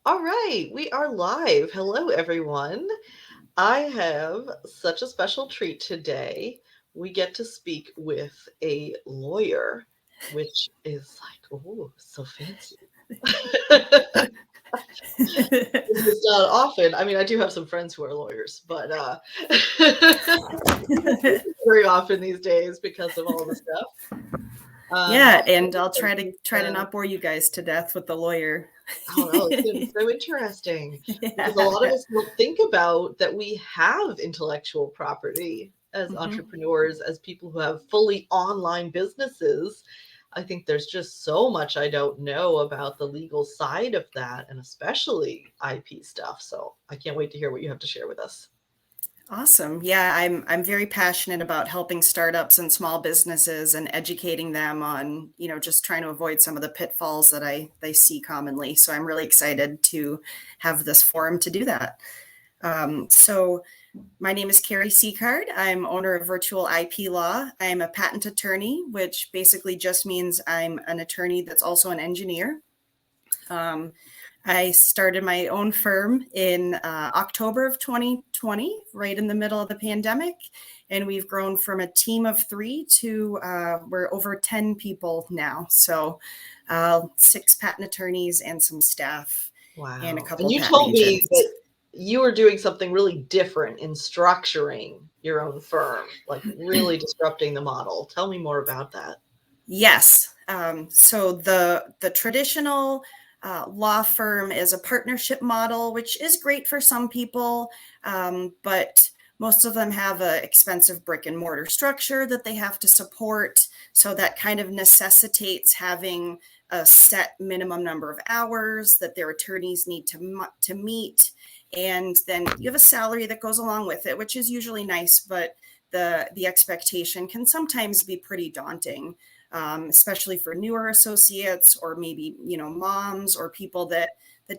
All right, we are live. Hello, everyone. I have such a special treat today. We get to speak with a lawyer, which is like, oh, so fancy. It's not often. I mean, I do have some friends who are lawyers, but very often these days because of all the stuff. Yeah, So and I'll try to he's, try to not bore you guys to death with the lawyer. I don't know, it's going to be so interesting because a lot of Yeah. us don't think about that we have intellectual property as hmm entrepreneurs, as people who have fully online businesses. I think there's just so much I don't know about the legal side of that, and especially IP stuff. So I can't wait to hear what you have to share with us. Awesome. Yeah, I'm very passionate about helping startups and small businesses and educating them on, just trying to avoid some of the pitfalls that I see commonly. So I'm really excited to have this forum to do that. So my name is Keri Sicard. I'm owner of Virtual IP Law. I'm a patent attorney, which basically just means I'm an attorney that's also an engineer. Um, I started my own firm in October of 2020, right in the middle of the pandemic. And we've grown from a team of 3 to we're over 10 people now. So 6 patent attorneys and some staff and a Wow. couple And of you patent told me agents. that you were doing something really different in structuring your own firm, like really disrupting the model. Tell me more about that. Yes. So the traditional law firm is a partnership model, which is great for some people, but most of them have an expensive brick and mortar structure that they have to support. So that kind of necessitates having a set minimum number of hours that their attorneys need to meet. And then you have a salary that goes along with it, which is usually nice, but the expectation can sometimes be pretty daunting. Especially for newer associates or maybe moms or people that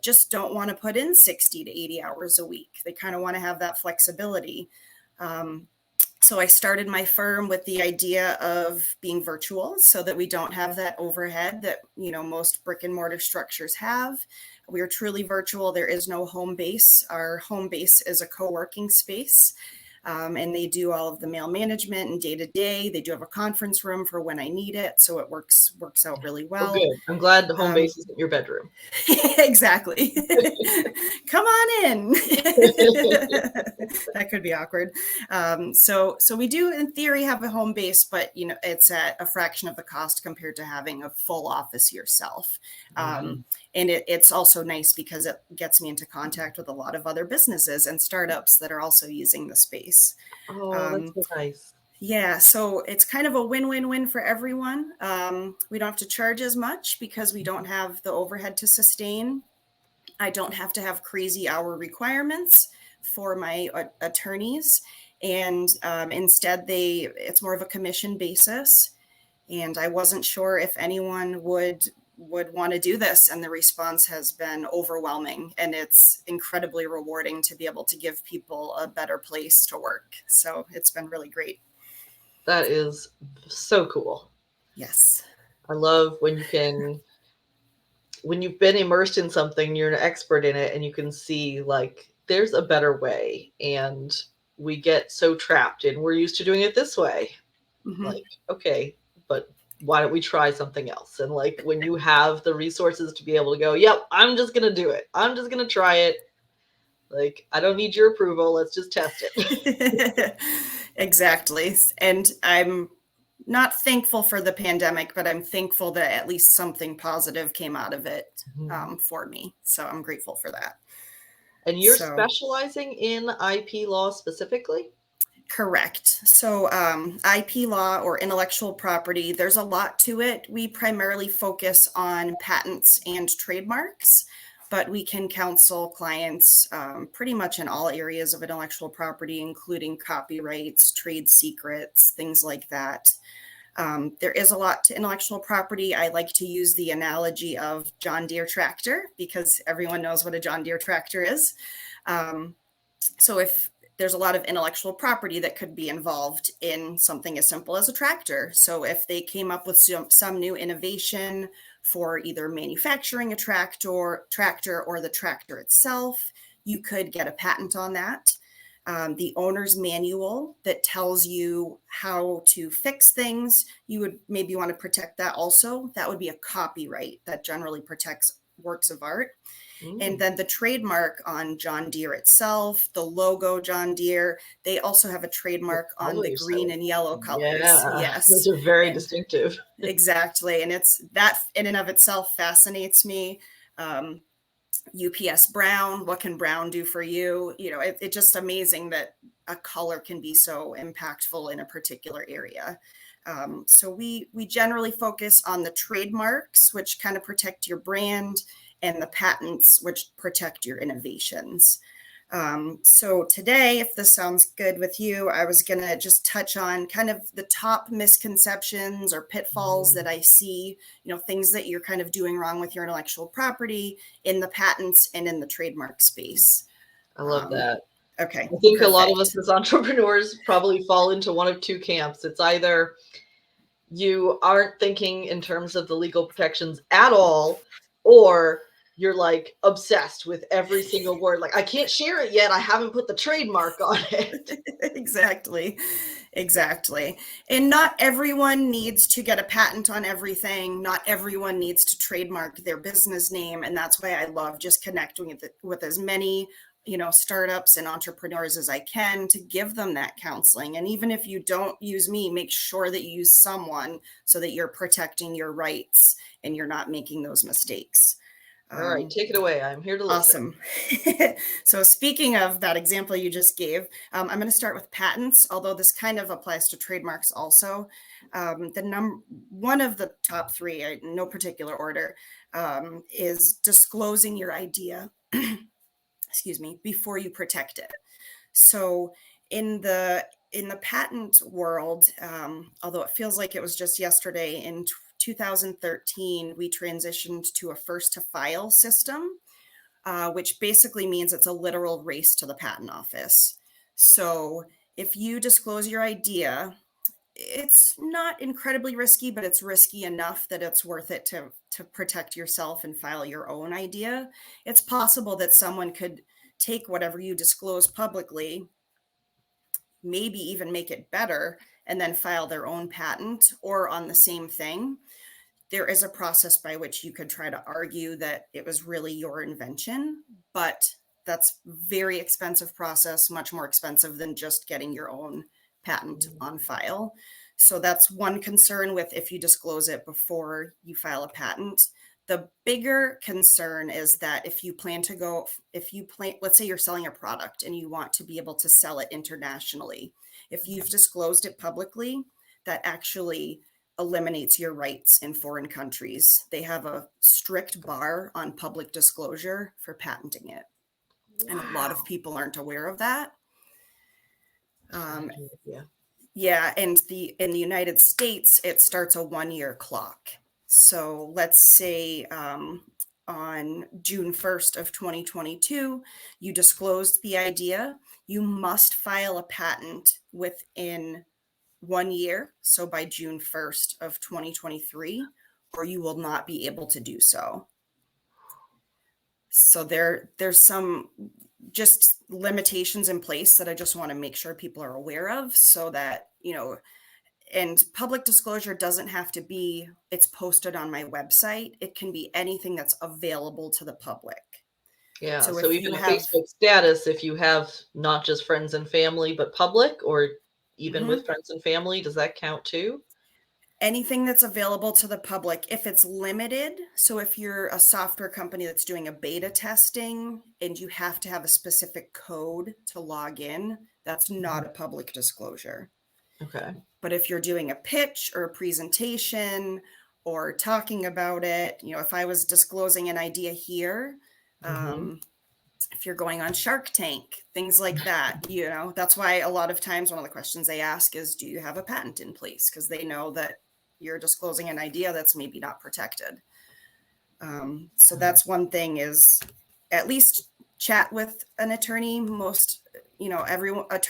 just don't want to put in 60 to 80 hours a week. They kind of want to have that flexibility. Um, so I started my firm with the idea of being virtual so that we don't have that overhead that most brick and mortar structures have. We are truly virtual. There is no home base. Our home base is a co-working space. And they do all of the mail management and day to day. They do have a conference room for when I need it, so it works out really Oh, well. good. I'm glad the home Um, base isn't your bedroom. exactly. Come on in. That could be awkward. So we do, in theory, have a home base, but it's at a fraction of the cost compared to having a full office yourself. Wow. And it's also nice because it gets me into contact with a lot of other businesses and startups that are also using the space. Oh, that's Um, so nice. yeah, so it's kind of a win-win-win for everyone. We don't have to charge as much because we don't have the overhead to sustain. I don't have to have crazy hour requirements for my attorneys, and instead it's more of a commission basis. And I wasn't sure if anyone would want to do this, and the response has been overwhelming, and it's incredibly rewarding to be able to give people a better place to work. So it's been really great. That is so cool. Yes. I love when you've been immersed in something, you're an expert in it, and you can see like there's a better way. And we get so trapped in we're used to doing it this way. hmm Like, okay, but why don't we try something else? And like when you have the resources to be able to go, yep, I'm just gonna do it. I'm just gonna try it. Like, I don't need your approval. Let's just test it. Exactly. And I'm not thankful for the pandemic, but I'm thankful that at least something positive came out of it for me. So I'm grateful for that. And you're So, specializing in IP law specifically? correct. So, IP law or intellectual property, there's a lot to it. We primarily focus on patents and trademarks, but we can counsel clients pretty much in all areas of intellectual property, including copyrights, trade secrets, things like that. There is a lot to intellectual property. I like to use the analogy of John Deere tractor because everyone knows what a John Deere tractor is. Um, so if there's a lot of intellectual property that could be involved in something as simple as a tractor. So if they came up with some new innovation for either manufacturing a tractor or the tractor itself. You could get a patent on that. The owner's manual that tells you how to fix things, you would maybe want to protect that also. That would be a copyright that generally protects works of art. And then the trademark on John Deere itself, the logo John Deere, they also have a trademark on the green and yellow colors. Yeah, Yes. those are very and distinctive. Exactly. And it's that in and of itself fascinates me. UPS Brown, what can Brown do for you? You know, it's just amazing that a color can be so impactful in a particular area. So we generally focus on the trademarks, which kind of protect your brand, and the patents, which protect your innovations. So today, if this sounds good with you, I was going to just touch on kind of the top misconceptions or pitfalls that I see, you know, things that you're kind of doing wrong with your intellectual property in the patents and in the trademark space. I love that. Okay. I think perfect. a lot of us as entrepreneurs probably fall into one of two camps. It's either you aren't thinking in terms of the legal protections at all, or you're like obsessed with every single word. Like, I can't share it yet. I haven't put the trademark on it. Exactly. And not everyone needs to get a patent on everything. Not everyone needs to trademark their business name. And that's why I love just connecting with as many, you know, startups and entrepreneurs as I can to give them that counseling. And even if you don't use me, make sure that you use someone so that you're protecting your rights and you're not making those mistakes. All right, take it away. I'm here to listen. Awesome. So speaking of that example you just gave, I'm going to start with patents, although this kind of applies to trademarks also. One of the top three, in no particular order, is disclosing your idea, excuse me, before you protect it. So in the patent world, although it feels like it was just yesterday, in 2013, we transitioned to a first to file system, which basically means it's a literal race to the patent office. So if you disclose your idea, it's not incredibly risky, but it's risky enough that it's worth it to protect yourself and file your own idea. It's possible that someone could take whatever you disclose publicly, maybe even make it better, and then file their own patent or on the same thing. There is a process by which you could try to argue that it was really your invention, but that's very expensive process, much more expensive than just getting your own patent on file. So that's one concern with if you disclose it before you file a patent. The bigger concern is that if you plan, let's say you're selling a product and you want to be able to sell it internationally, if you've disclosed it publicly, that actually eliminates your rights in foreign countries. They have a strict bar on public disclosure for patenting it. Wow. And a lot of people aren't aware of that. Yeah, and in the United States, it starts a 1-year clock. So let's say on June 1st of 2022, you disclosed the idea, you must file a patent within 1 year, so by June 1st of 2023, or you will not be able to do so. So there's some just limitations in place that I just want to make sure people are aware of, so that, you know, and public disclosure doesn't have to be, it's posted on my website. It can be anything that's available to the public. Yeah, so even a Facebook status, if you have not just friends and family, but public, or even with friends and family, does that count too? Anything that's available to the public, if it's limited. So if you're a software company that's doing a beta testing and you have to have a specific code to log in, that's not a public disclosure. Okay. But if you're doing a pitch or a presentation or talking about it, you know, if I was disclosing an idea here, if you're going on Shark Tank, things like that, you know, that's why a lot of times one of the questions they ask is, do you have a patent in place? Because they know that you're disclosing an idea that's maybe not protected. So that's one thing, is at least chat with an attorney. Most, you know,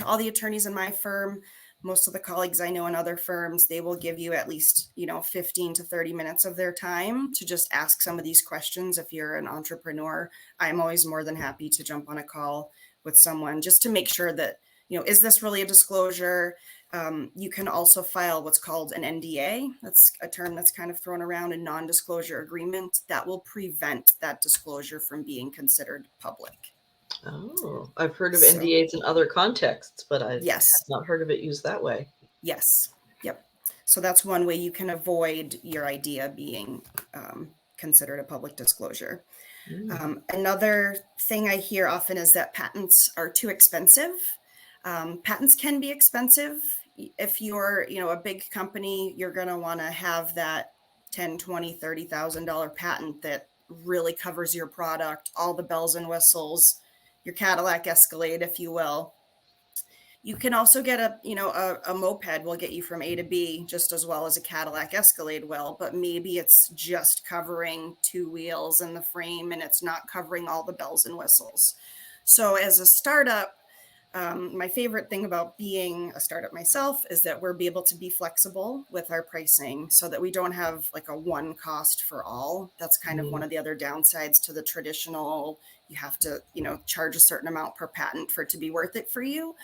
all the attorneys in my firm, most of the colleagues I know in other firms, they will give you at least, 15 to 30 minutes of their time to just ask some of these questions. If you're an entrepreneur, I'm always more than happy to jump on a call with someone just to make sure that, is this really a disclosure? You can also file what's called an NDA. That's a term that's kind of thrown around, a non-disclosure agreement that will prevent that disclosure from being considered public. Oh, I've heard of So, NDAs in other contexts, but I yes. have not heard of it used that way. Yes. Yep. So that's one way you can avoid your idea being considered a public disclosure. Another thing I hear often is that patents are too expensive. Patents can be expensive. If you're, a big company, you're going to want to have that $10,000, $20,000, $30,000 patent that really covers your product, all the bells and whistles, your Cadillac Escalade, if you will. You can also get a moped will get you from A to B just as well as a Cadillac Escalade will, but maybe it's just covering two wheels and the frame and it's not covering all the bells and whistles. So as a startup, my favorite thing about being a startup myself is that we're able to be flexible with our pricing so that we don't have like a one cost for all. That's kind of one of the other downsides to the traditional, you have to, charge a certain amount per patent for it to be worth it for you.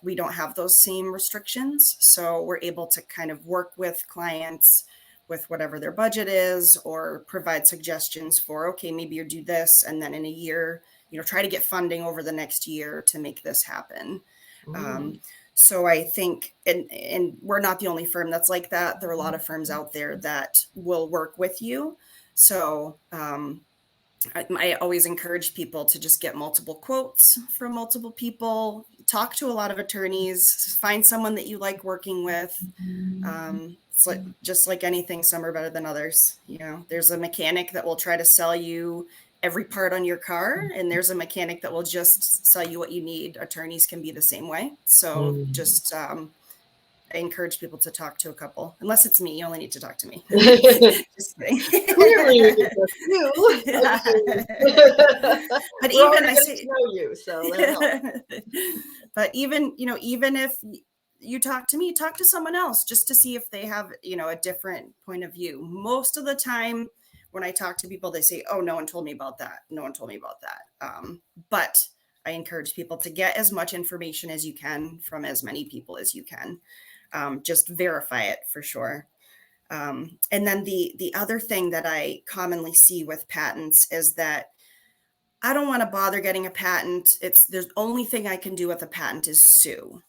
We don't have those same restrictions. So we're able to kind of work with clients with whatever their budget is or provide suggestions for, okay, maybe you do this. And then in a year, try to get funding over the next year to make this happen. So I think, and we're not the only firm that's like that. There are a lot of firms out there that will work with you. So I always encourage people to just get multiple quotes from multiple people, talk to a lot of attorneys, find someone that you like working with. It's like, just like anything, some are better than others. There's a mechanic that will try to sell you every part on your car, and there's a mechanic that will just sell you what you need. Attorneys can be the same way. So just I encourage people to talk to a couple. Unless it's me, you only need to talk to me. Just kidding. Clearly, we can talk to you. But We're even I say, to know you, so that helps. But even even if you talk to me, talk to someone else just to see if they have a different point of view. Most of the time, when I talk to people, they say, "Oh, no one told me about that. No one told me about that." But I encourage people to get as much information as you can from as many people as you can. Just verify it for sure. And then the other thing that I commonly see with patents is that I don't want to bother getting a patent. The only thing I can do with a patent is sue,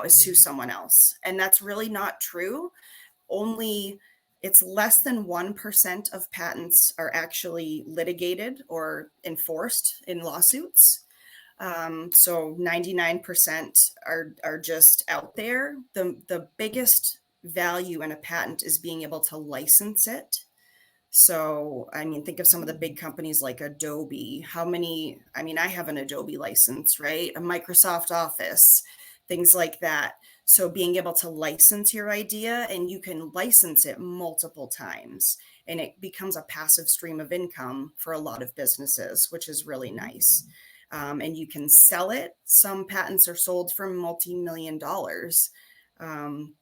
sue someone else. And that's really not true. It's less than 1% of patents are actually litigated or enforced in lawsuits. So 99% are just out there. The biggest value in a patent is being able to license it. So, think of some of the big companies like Adobe. I have an Adobe license, right? A Microsoft Office, things like that. So being able to license your idea, and you can license it multiple times, and it becomes a passive stream of income for a lot of businesses, which is really nice. And you can sell it. Some patents are sold for multi-million dollars. And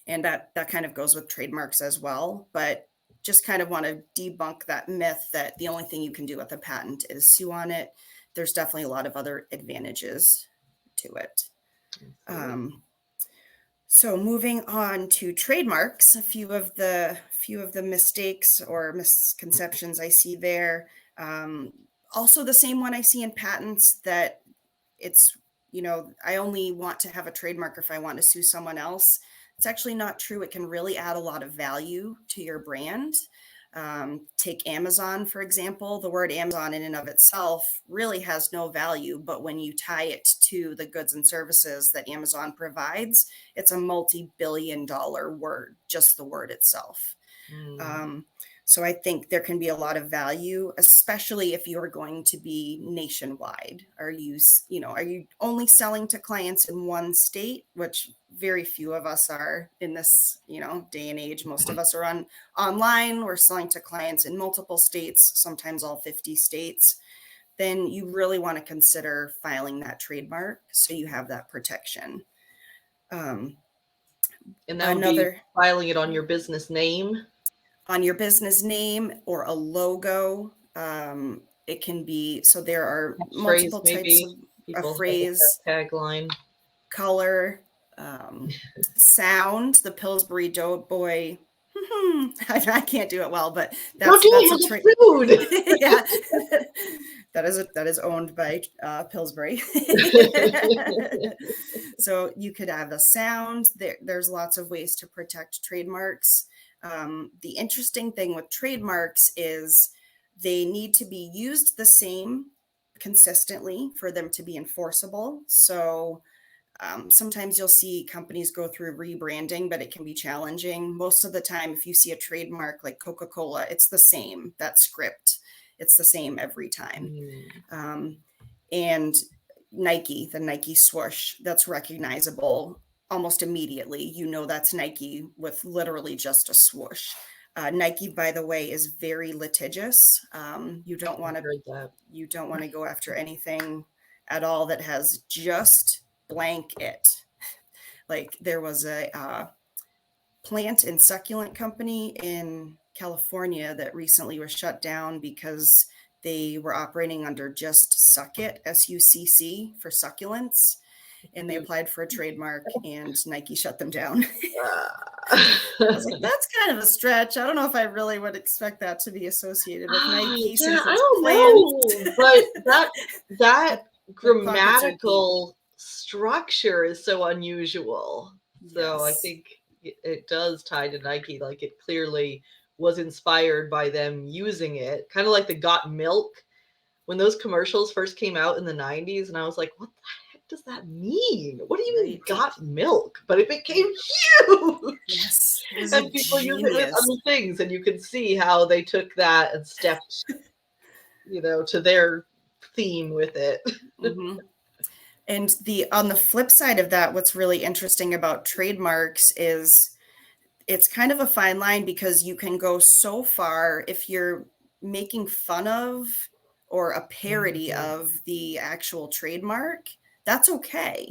that kind of goes with trademarks as well. But just kind of want to debunk that myth that the only thing you can do with a patent is sue on it. There's definitely a lot of other advantages to it. So moving on to trademarks, a few of the mistakes or misconceptions I see there. Also the same one I see in patents, that it's, I only want to have a trademark if I want to sue someone else. It's actually not true. It can really add a lot of value to your brand. Take Amazon, for example. The word Amazon in and of itself really has no value, but when you tie it to the goods and services that Amazon provides, it's a multi-billion-dollar word, just the word itself. So I think there can be a lot of value, especially if you're going to be nationwide. Are you only selling to clients in one state, which very few of us are in this, day and age. Most of us are online. We're selling to clients in multiple states, sometimes all 50 states. Then you really want to consider filing that trademark so you have that protection. And that would be Another filing it on your business name. on your business name or a logo. It can be, so there are Phrase, multiple types maybe of a people have phrase, a tagline. color, sound. The Pillsbury Doughboy. I can't do it well, but Don't do that's a it, yeah. That is owned by Pillsbury. So you could have a sound. There's lots of ways to protect trademarks. The interesting thing with trademarks is they need to be used the same consistently for them to be enforceable. So sometimes you'll see companies go through rebranding, but it can be challenging. Most of the time, if you see a trademark like Coca-Cola, it's the same. That script, it's the same every time. And Nike, the Nike swoosh, that's recognizable almost immediately. You know that's Nike with literally just a swoosh. Nike, by the way, is very litigious. You don't want to go after anything at all that has just blank it. Like there was a plant and succulent company in California that recently was shut down because they were operating under just Suck It, SUCC, for succulents. And they applied for a trademark and Nike shut them down. I was like, that's kind of a stretch. I don't know if I really would expect that to be associated with Nike. Yeah, I don't know. But that grammatical structure is so unusual. So I think it does tie to Nike. Like it clearly was inspired by them using it. Kind of like the Got Milk. When those commercials first came out in the 90s, and I was like, what the heck does that mean? What do you mean got milk? But it became huge. Yes. And people use it with other things, and you can see how they took that and stepped, to their theme with it. Mm-hmm. And on the flip side of that, what's really interesting about trademarks is it's kind of a fine line because you can go so far if you're making fun of or a parody of the actual trademark. That's okay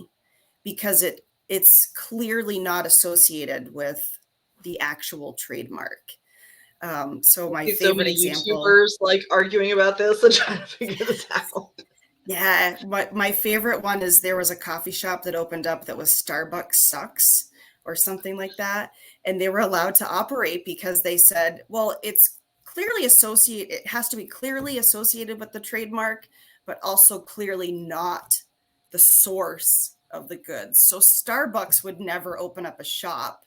because it's clearly not associated with the actual trademark. So my favorite example, YouTubers like arguing about this and trying to figure this out. Yeah, my favorite one is there was a coffee shop that opened up that was Starbucks sucks or something like that, and they were allowed to operate because they said, well, it's clearly associated. It has to be clearly associated with the trademark, but also clearly not the source of the goods. So Starbucks would never open up a shop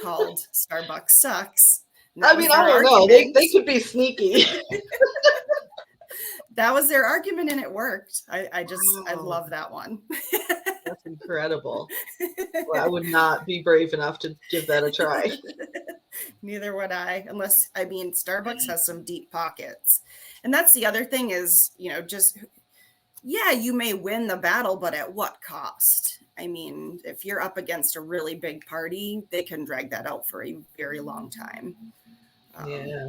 called Starbucks sucks. I mean, I don't know. They could be sneaky. That was their argument and it worked. I love that one. That's incredible. Well, I would not be brave enough to give that a try. Neither would I, Starbucks has some deep pockets. And that's the other thing is, you may win the battle, but at what cost? I mean, if you're up against a really big party, they can drag that out for a very long time.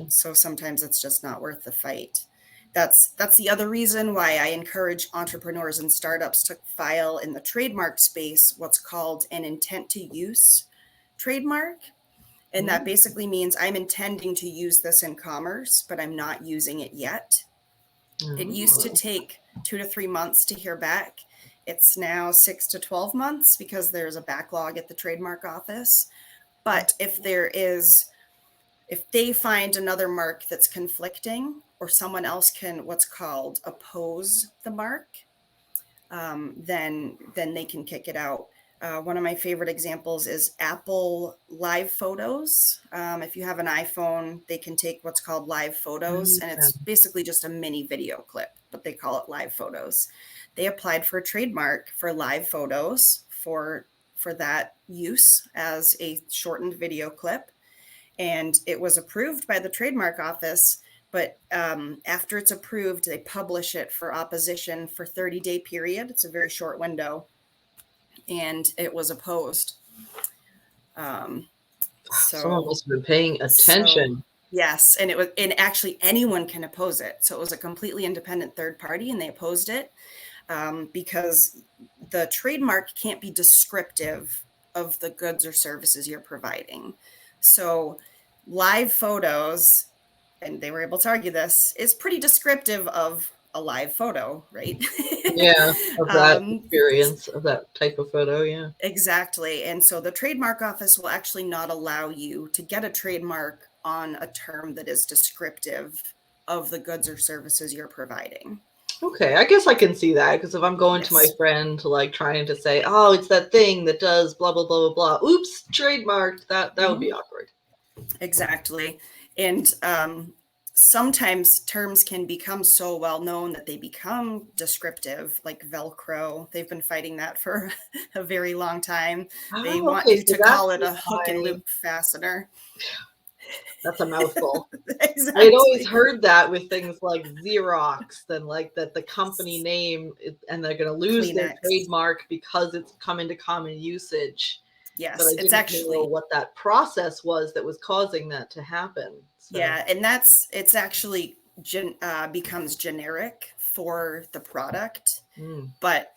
So sometimes it's just not worth the fight. That's the other reason why I encourage entrepreneurs and startups to file in the trademark space what's called an intent to use trademark. And that basically means I'm intending to use this in commerce, but I'm not using it yet. It used to take 2 to 3 months to hear back. It's now 6 to 12 months because there's a backlog at the trademark office. But if they find another mark that's conflicting, or someone else can what's called oppose the mark, then they can kick it out. One of my favorite examples is Apple Live Photos. If you have an iPhone, they can take what's called Live Photos, and it's basically just a mini video clip, but they call it Live Photos. They applied for a trademark for Live Photos for that use as a shortened video clip, and it was approved by the trademark office. But after it's approved, they publish it for opposition for 30-day period. It's a very short window. And it was opposed. Someone must have been paying attention. Yes, and actually anyone can oppose it. So it was a completely independent third party, and they opposed it because the trademark can't be descriptive of the goods or services you're providing. So live photos, and they were able to argue this, is pretty descriptive of a live photo, right? Yeah, of that experience, of that type of photo, yeah. Exactly. And so the trademark office will actually not allow you to get a trademark on a term that is descriptive of the goods or services you're providing. Okay, I guess I can see that, because if I'm going to my Yes. friend to like trying to say, oh, it's that thing that does blah blah blah blah blah. Oops, trademarked. That would be awkward. Exactly. And sometimes terms can become so well known that they become descriptive, like Velcro. They've been fighting that for a very long time. They Oh, want okay, you so to that's call it a hook and why loop fastener. that's a mouthful. I had always Exactly. heard that with things like Xerox, then like that the company name and they're going to lose their Kleenex. trademark because it's come into common usage. But Yes, I it's didn't know actually, what that process was that was causing that to happen. So, yeah, and it's actually becomes generic for the product. But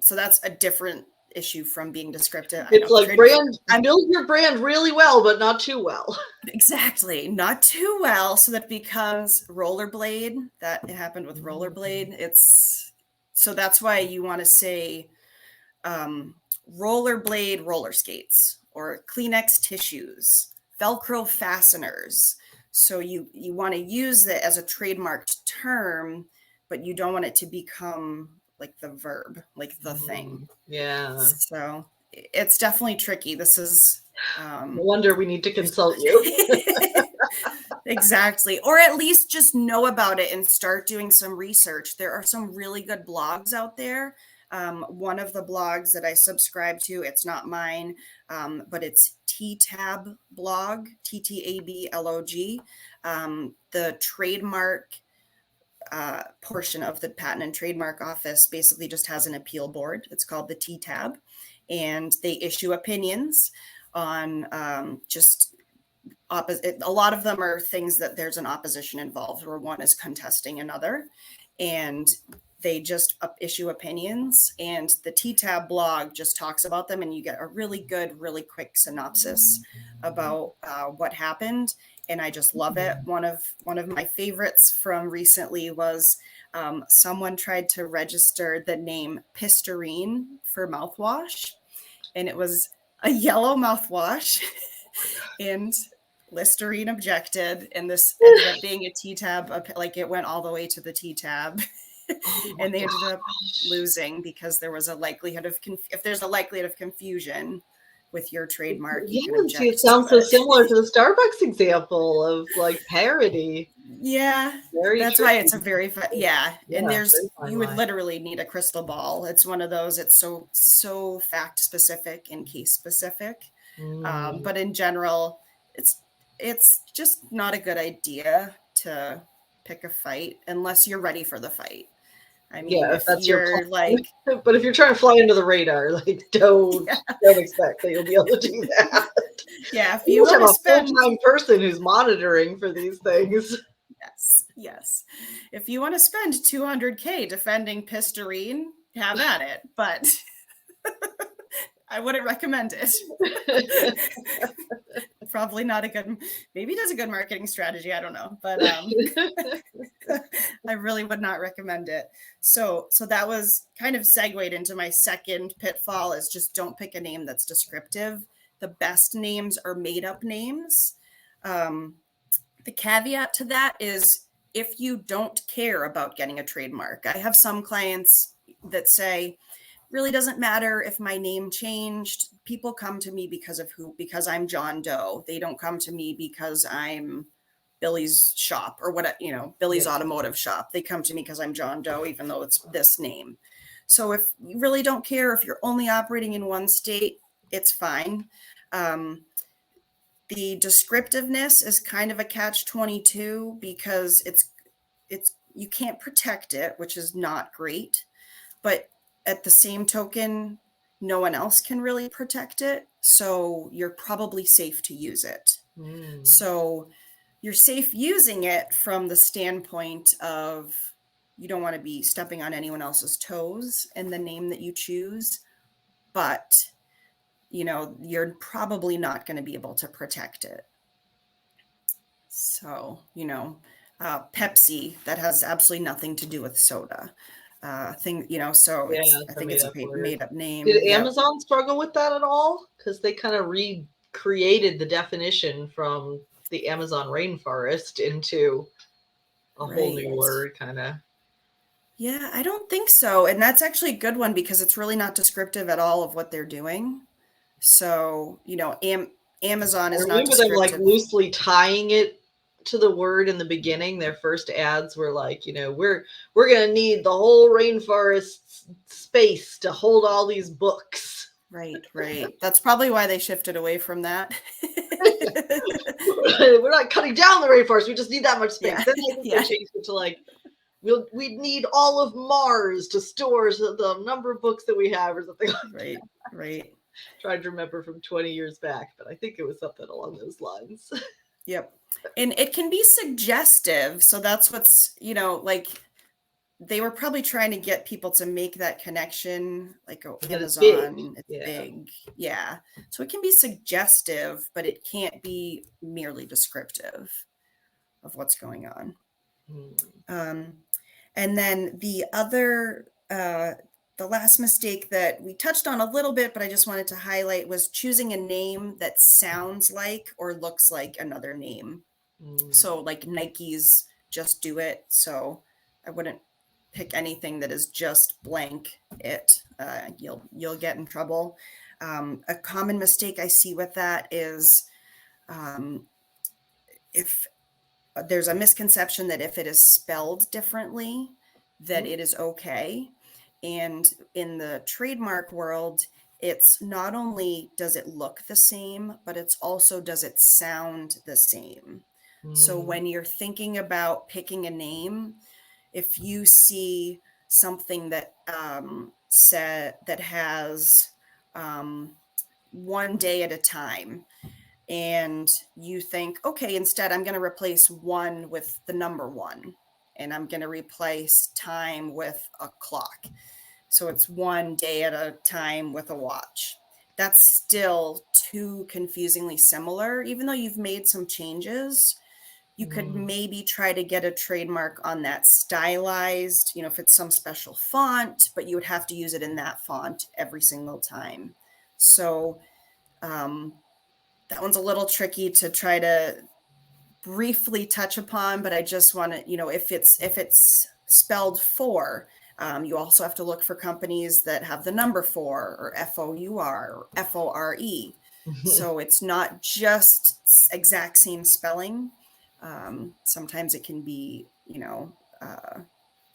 so that's a different issue from being descriptive. I it's know like build your brand really well, but not too well. exactly, not too well, so that becomes rollerblade. That it happened with rollerblade. It's so that's why you want to say rollerblade roller skates or Kleenex tissues, Velcro fasteners. So you want to use it as a trademarked term, but you don't want it to become like the verb, like the thing. Yeah. So it's definitely tricky. This is No wonder we need to consult you. exactly. Or at least just know about it and start doing some research. There are some really good blogs out there. One of the blogs that I subscribe to, it's not mine, but it's TTAB blog, TTABLOG. The trademark portion of the Patent and Trademark Office basically just has an appeal board. It's called the TTAB, and they issue opinions on just opposite. A lot of them are things that there's an opposition involved, where one is contesting another, and they just issue opinions. And the TTAB blog just talks about them, and you get a really good, really quick synopsis about what happened. And I just love it. One of my favorites from recently was someone tried to register the name Pisterine for mouthwash, and it was a yellow mouthwash. And Listerine objected, and this ended up being a T-tab. Like it went all the way to the T-tab, Oh my and they ended up gosh. losing because there was a likelihood of if there's a likelihood of confusion with your trademark, you can Yeah, see, it object to sounds so it. similar to the Starbucks example of like parody. Yeah, Very that's why it's tricky. a very yeah. And Yeah, very fine you would line. literally need a crystal ball. It's one of those. It's so fact specific and case specific. But in general, it's it's just not a good idea to pick a fight unless you're ready for the fight. I mean, Yeah, if if that's your you're plan. like, But if you're trying to fly under the radar, like don't expect that you'll be able to do that. yeah, if You you must want have to a spend, full-time person who's monitoring for these things. yes, if you want to spend 200K defending Pisterine, have at it. But I wouldn't recommend it. Probably not a good, maybe it is a good marketing strategy. I don't know, but I really would not recommend it. So that was kind of segued into my second pitfall, is just don't pick a name that's descriptive. The best names are made up names. The caveat to that is if you don't care about getting a trademark. I have some clients that say, really doesn't matter if my name changed. People come to me because I'm John Doe. They don't come to me because I'm Billy's shop or what, Billy's Yeah. automotive shop. They come to me because I'm John Doe, even though it's this name. So if you really don't care, if you're only operating in one state, it's fine. The descriptiveness is kind of a catch-22 because it's you can't protect it, which is not great. But at the same token, no one else can really protect it. So you're probably safe to use it. So you're safe using it from the standpoint of you don't want to be stepping on anyone else's toes in the name that you choose. But you're probably not going to be able to protect it. So, Pepsi, that has absolutely nothing to do with soda. So Yeah, I it's a think it's a made-up word. made up name. Did Yep. Amazon struggle with that at all? Because they kind of recreated the definition from the Amazon rainforest into a whole new Right. word, kind of. Yeah, I don't think so. And that's actually a good one because it's really not descriptive at all of what they're doing. So, Amazon I is not remember them like descriptive. loosely tying it to the word in the beginning. Their first ads were like, we're gonna need the whole rainforest space to hold all these books. Right, right. That's probably why they shifted away from that. We're not cutting down the rainforest. We just need that much space. Yeah, Then I think they yeah. changed it to like we'd need all of Mars to store the number of books that we have or something like Right, that. right. Tried to remember from 20 years back, but I think it was something along those lines. Yep. And it can be suggestive. So that's what's, like they were probably trying to get people to make that connection, like, oh, That it's big. Amazon, it's Yeah. big. Yeah. So it can be suggestive, but it can't be merely descriptive of what's going on. And then the last mistake that we touched on a little bit, but I just wanted to highlight was choosing a name that sounds like or looks like another name. So like Nike's Just Do It. So I wouldn't pick anything that is just blank it. You'll get in trouble. A common mistake I see with that is if there's a misconception that if it is spelled differently, that it is okay. And in the trademark world, it's not only does it look the same, but it's also does it sound the same. So when you're thinking about picking a name, if you see something that that has one day at a time, and you think, okay, instead I'm going to replace one with the number one, and I'm going to replace time with a clock. So it's one day at a time with a watch. That's still too confusingly similar, even though you've made some changes. You could maybe try to get a trademark on that stylized, if it's some special font, but you would have to use it in that font every single time. So that one's a little tricky to try to briefly touch upon, but I just want to, if it's spelled for, you also have to look for companies that have the number 4 or FOUR or FORE. So it's not just exact same spelling. Sometimes it can be,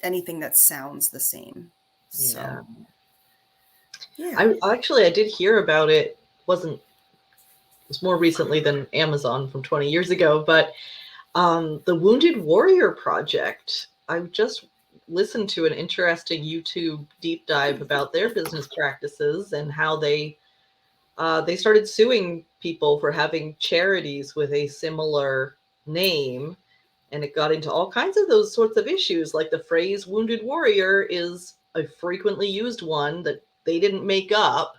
anything that sounds the same. So, yeah. I did hear about it. It was more recently than Amazon from 20 years ago, but the Wounded Warrior Project. I just listened to an interesting YouTube deep dive about their business practices and how they started suing people for having charities with a similar name. And it got into all kinds of those sorts of issues. Like the phrase wounded warrior is a frequently used one that they didn't make up,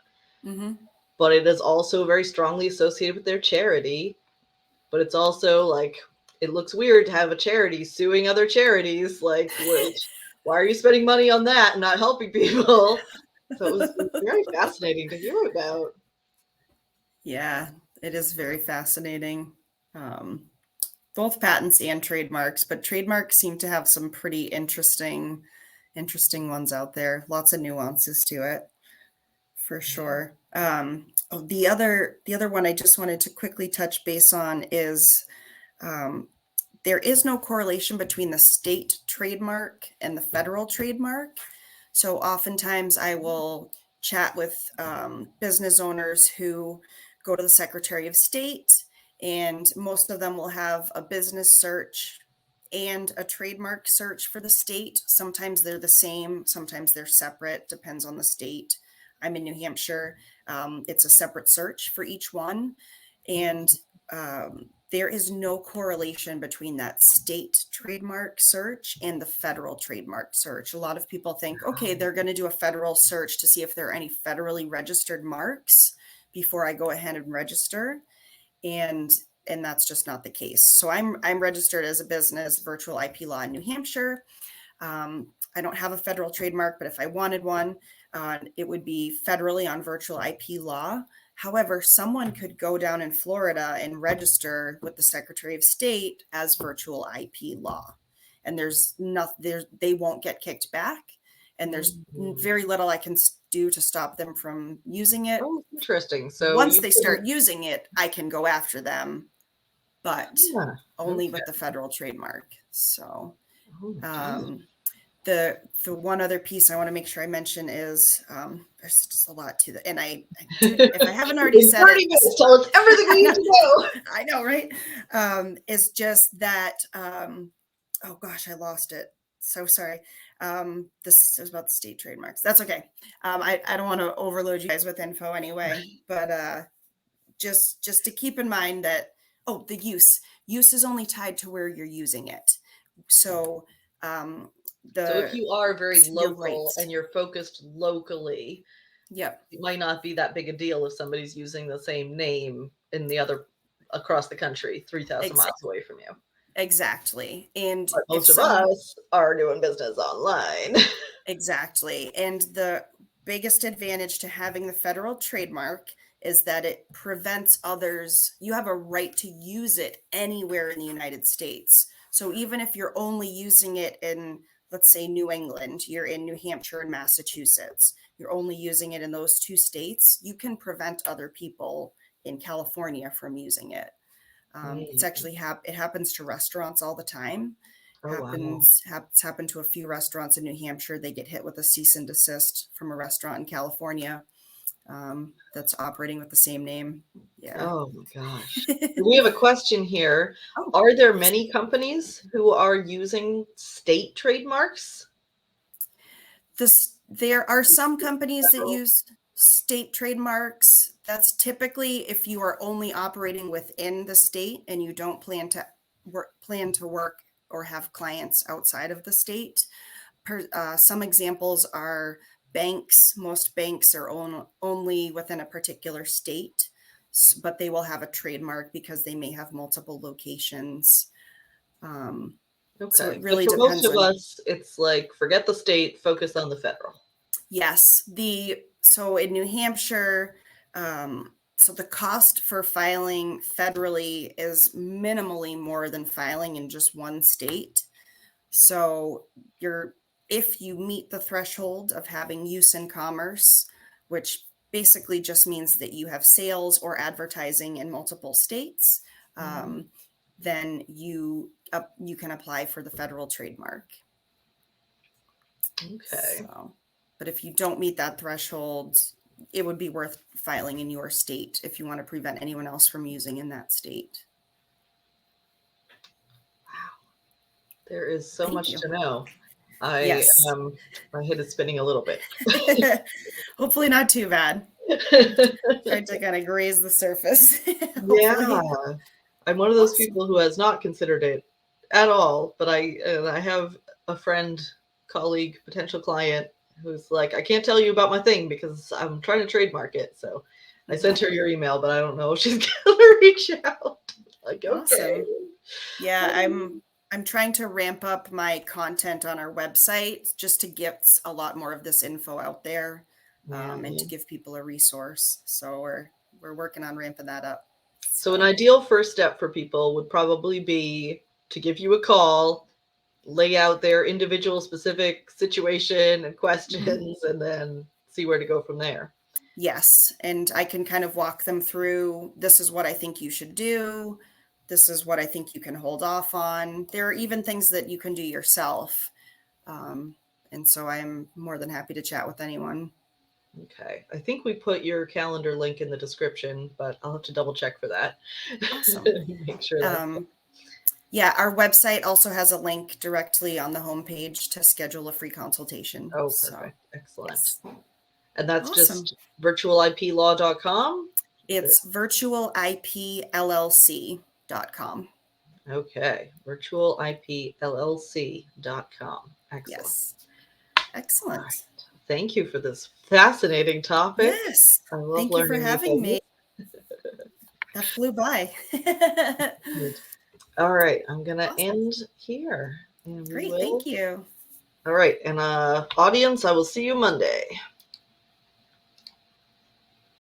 but it is also very strongly associated with their charity. But it's also like, it looks weird to have a charity suing other charities. Like, why are you spending money on that and not helping people? So it was very fascinating to hear about. Yeah, it is very fascinating. Both patents and trademarks, but trademarks seem to have some pretty interesting ones out there. Lots of nuances to it, for sure. The other one I just wanted to quickly touch base on is there is no correlation between the state trademark and the federal trademark. So oftentimes I will chat with business owners who go to the Secretary of State, and most of them will have a business search and a trademark search for the state. Sometimes they're the same, sometimes they're separate, depends on the state. I'm in New Hampshire. It's a separate search for each one. And there is no correlation between that state trademark search and the federal trademark search. A lot of people think, okay, they're going to do a federal search to see if there are any federally registered marks, before I go ahead and register. And that's just not the case. So I'm registered as a business, virtual IP law in New Hampshire. I don't have a federal trademark, but if I wanted one, it would be federally on virtual IP law. However, someone could go down in Florida and register with the Secretary of State as virtual IP law. And they won't get kicked back. And there's very little I can do to stop them from using it. Oh, interesting. So once they start using it, I can go after them, but only with the federal trademark. So the one other piece I want to make sure I mention is there's just a lot to that. And if I haven't already said it, tell us everything we need to know. I know, right? Is just that, oh gosh, I lost it. So sorry. This is about the state trademarks. That's okay. I don't want to overload you guys with info anyway, but just to keep in mind that, the use is only tied to where you're using it. So, so if you are very local and you're focused locally, it might not be that big a deal if somebody's using the same name in the other across the country, 3,000 miles away from you. Exactly. And but most of us are doing business online. Exactly. And the biggest advantage to having the federal trademark is that it prevents others. You have a right to use it anywhere in the United States. So even if you're only using it in, let's say, New England, you're in New Hampshire and Massachusetts, you're only using it in those two states, you can prevent other people in California from using it. It's actually it happens to restaurants all the time. It's happened to a few restaurants in New Hampshire. They get hit with a cease and desist from a restaurant in California that's operating with the same name. Yeah. Oh my gosh. We have a question here. Are there many companies who are using state trademarks? There are some companies that use state trademarks. That's typically if you are only operating within the state and you don't plan to work or have clients outside of the state. Some examples are banks. Most banks are only within a particular state, but they will have a trademark because they may have multiple locations. So it really depends. Most of us, it's like, forget the state, focus on the federal. Yes. So in New Hampshire, so the cost for filing federally is minimally more than filing in just one state. So if you meet the threshold of having use in commerce, which basically just means that you have sales or advertising in multiple states, then you can apply for the federal trademark. Okay. But if you don't meet that threshold, it would be worth filing in your state if you want to prevent anyone else from using in that state. Wow. There is so much to know. My head is spinning a little bit. Hopefully not too bad. Tried to kind of graze the surface. Yeah. I'm one of those people who has not considered it at all, but I have a friend, colleague, potential client who's like, I can't tell you about my thing because I'm trying to trademark it. So I sent her your email, but I don't know if she's going to reach out. Like, okay. Yeah, I'm trying to ramp up my content on our website just to get a lot more of this info out there and to give people a resource. So we're working on ramping that up. So an ideal first step for people would probably be to give you a call, lay out their individual specific situation and questions, and then see where to go from there. Yes. And I can kind of walk them through, this is what I think you should do. This is what I think you can hold off on. There are even things that you can do yourself. And so I'm more than happy to chat with anyone. Okay. I think we put your calendar link in the description, but I'll have to double check for that. Awesome. Make sure that's yeah, our website also has a link directly on the homepage to schedule a free consultation. Oh, perfect. Excellent. Yes. And that's just virtualiplaw.com? It's virtualipllc.com. Okay. virtualipllc.com. Excellent. Yes. Excellent. Right. Thank you for this fascinating topic. Yes. I love Thank you for learning new having me. things. That flew by. Good. All right, I'm gonna Awesome. end here, and we Great. will. Thank you. All right, and audience, I will see you Monday.